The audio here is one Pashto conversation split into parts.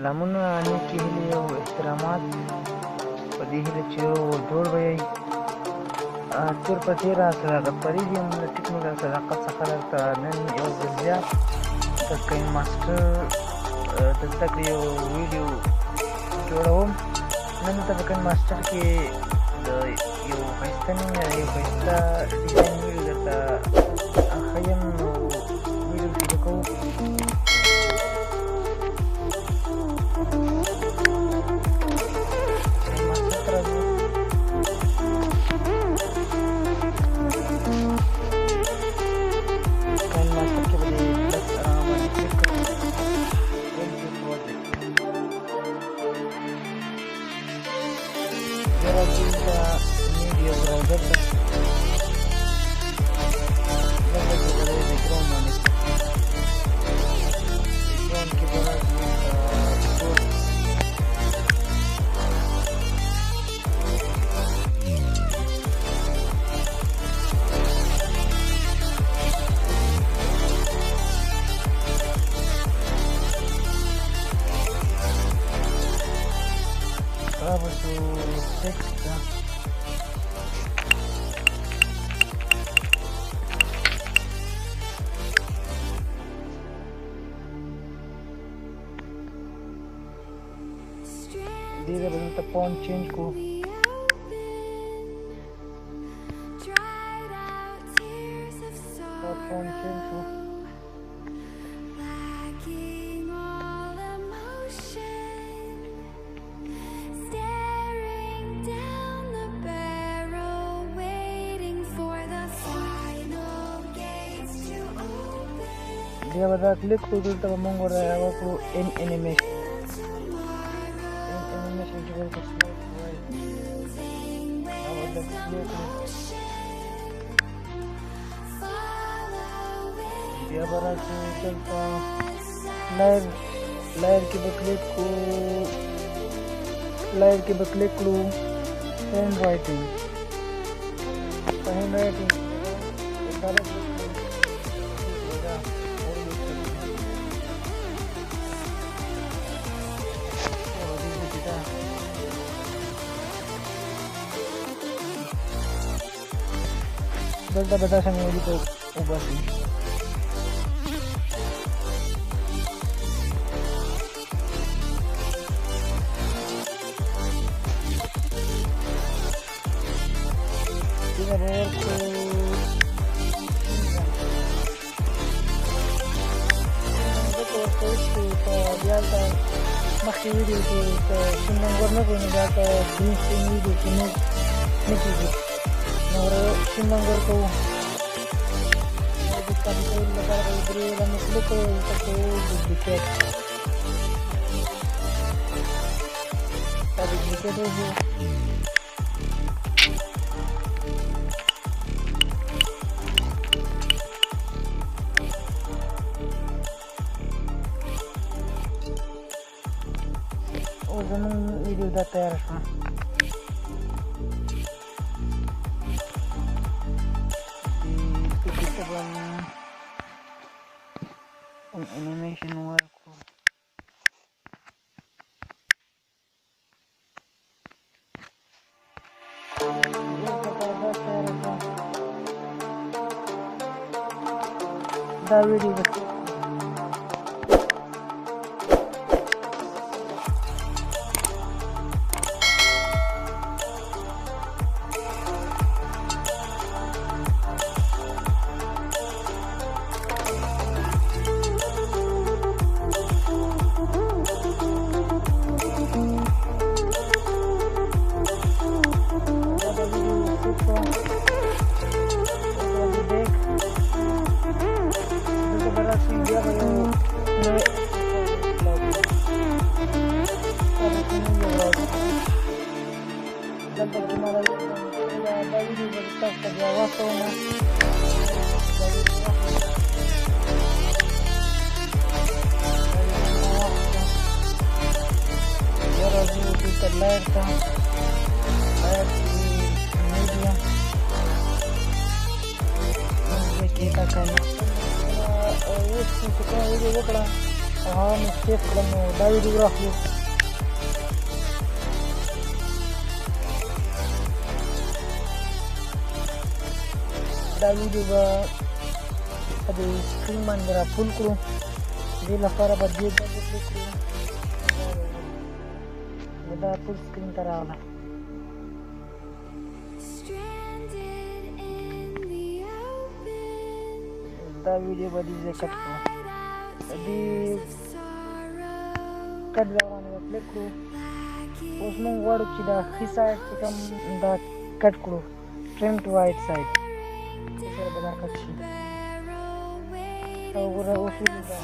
سلامونه نیکې هیلې او احترامات په دې هیله چې جوړ به یئ. تېر په تېره صداقت فرید یم له ټکنیکل صداقت څخه درته نن یو ځل زیات د کاین ماسټر د زده کړې یو ویډیو جوړوم. نن درته په کاین ماسټر کې د یو ښایسته نوم یا یو ښایسته ډیزاین ویډیو درته ښیم. نو ویډیو شروع کوو. media browser دې به دلته فونټ چینج کړو. دا فونټ چینج کړو. بیا به دا کلیک کړو. دلته به موږ وکړو ان انیمیشن. بیا به راشو دلته لایر کې به کلیک کړو. لایر کې به کلیک کړو هینډ رایټینګ. په هینډ رایټینګ دلته به دا څنګه ولیکو وباسي. مخکې ویډیو کې سیم نمبر نه کوو نو دا ته ګرین سکرین ویډیو کې نه کېږي. نو سیم نمبر کوو. د کاپي کولو لپاره به درې باندې کلیک کوو. دلته کوو ډوپلیکیټ. دا ډوپلیکیټ وشو. اوس زموږ ویډیو دا تیاره شوه. دلته به انیمیشن ورکړو. دا ویډیو به هغه مې سیف کړه نو دا ویډیو راخلو. دا ویډیو به په دې سکرین باندې راټول کړو. دې لپاره به دې ډبل کلیک کړو. دا ټول سکرین ته راغله. دا ویډیو به دې ځای کټ کړو. دې کټ ځای باندې به کلیک کړو. اوس موږ غواړو چې دا ښي سایډ چې کوم دا کټ کړو، ټریم ټو رایټ سایډ. دې سره به دا کټ شي. او وګوره اوس ویډیو دا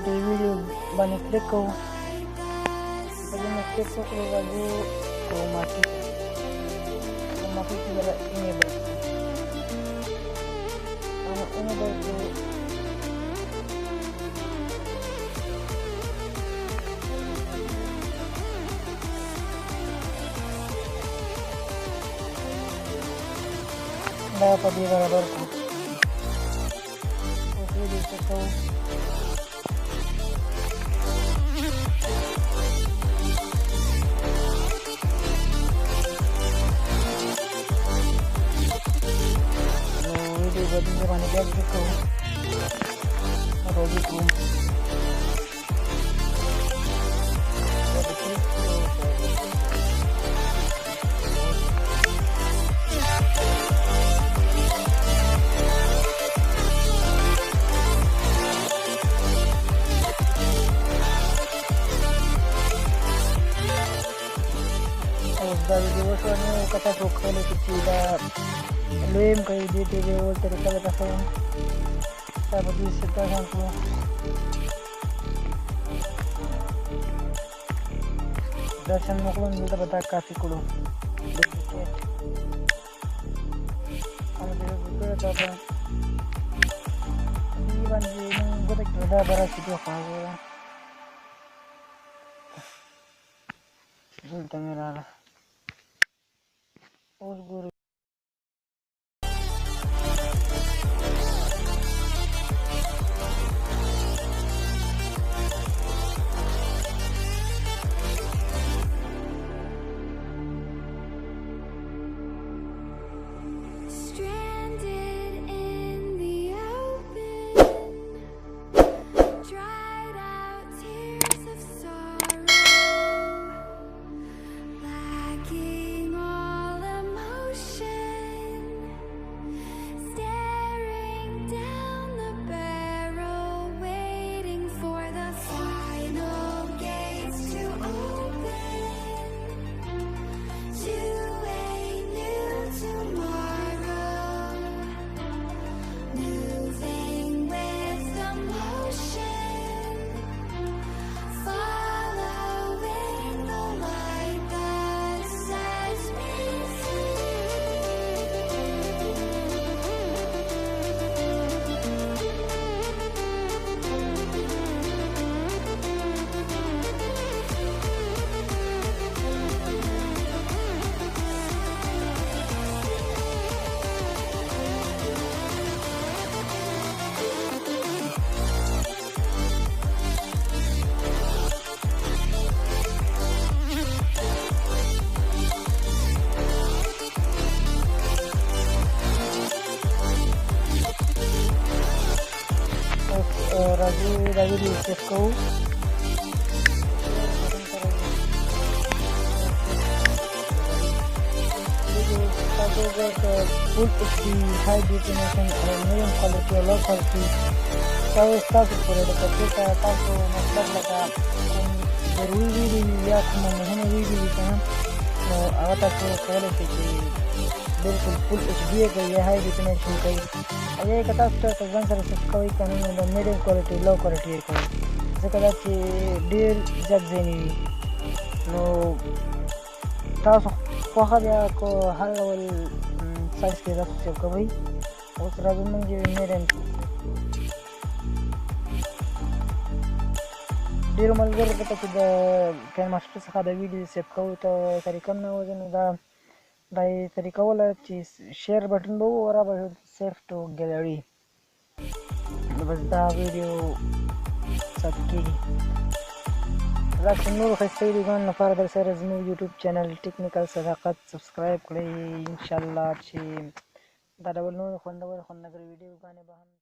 د ویډیو باندې کلیک کوو. په دې باندې کلیک وکړو، راځو کروماتیک کې به انیبل کړو. دا په دې برابر کړو. اوس ویډیو چک کوو. نو ویډیو به دې باندې بیا کلیک کوو. راځو کړو. دا ویډیو وشوه. نو که تاسو وکولی شئ چې دا لوی هم کوي، دې ته یو طریقه درته ښیم. دا به دې سیټ هم کړو. دا شان وکړو. نو دلته به دا کافي کړو. ډوپلیکیټ او دې وګوره دا به دې باندې موږ ګوته کړو. دا به راشي دې خوا وګوره. دلته مې راغله. اوس ګورو. راځو دا ویډیو سیف کوو. تاسو ورته فول HD high definition او medium quality او low quality تاسو پورې د کتلو ته تاسو مطلب لکه کوم ضروري ویډیو یا کومه مهمه ویډیو وي که نه، نو هغه تاسو کولی شئ چې بالکل فول HD یې کوي یا high definition کوي. او یا که تاسو چېرته ځان سره سیف کوئ که نه، نو د medium quality low quality یې کوي، ځکه دا چې ډېر زیات ځینې وي. نو تاسو خوښه بیا که هر ډول سایز کې تاسو سیف کوئ. اوس راځو موږ یې میډیم ډېرو ملګرو ته چې د کاین ماسټر څخه د ویډیو سیف کولو ته طریقه نه وه نو دا یې طریقه وله چې شیر بټن به وو را به سیف ټو ګیلري نو بس دا ویډیو ثبت کېږي. داسې نورو ښایسته ویډیوګانو لپاره در سره زموږ یوټیوب چینل ټیکنیکل صداقت سبسکرایب کړئ انشاءالله چې دا ډول نورې خوندورې ویډیوګانې به هم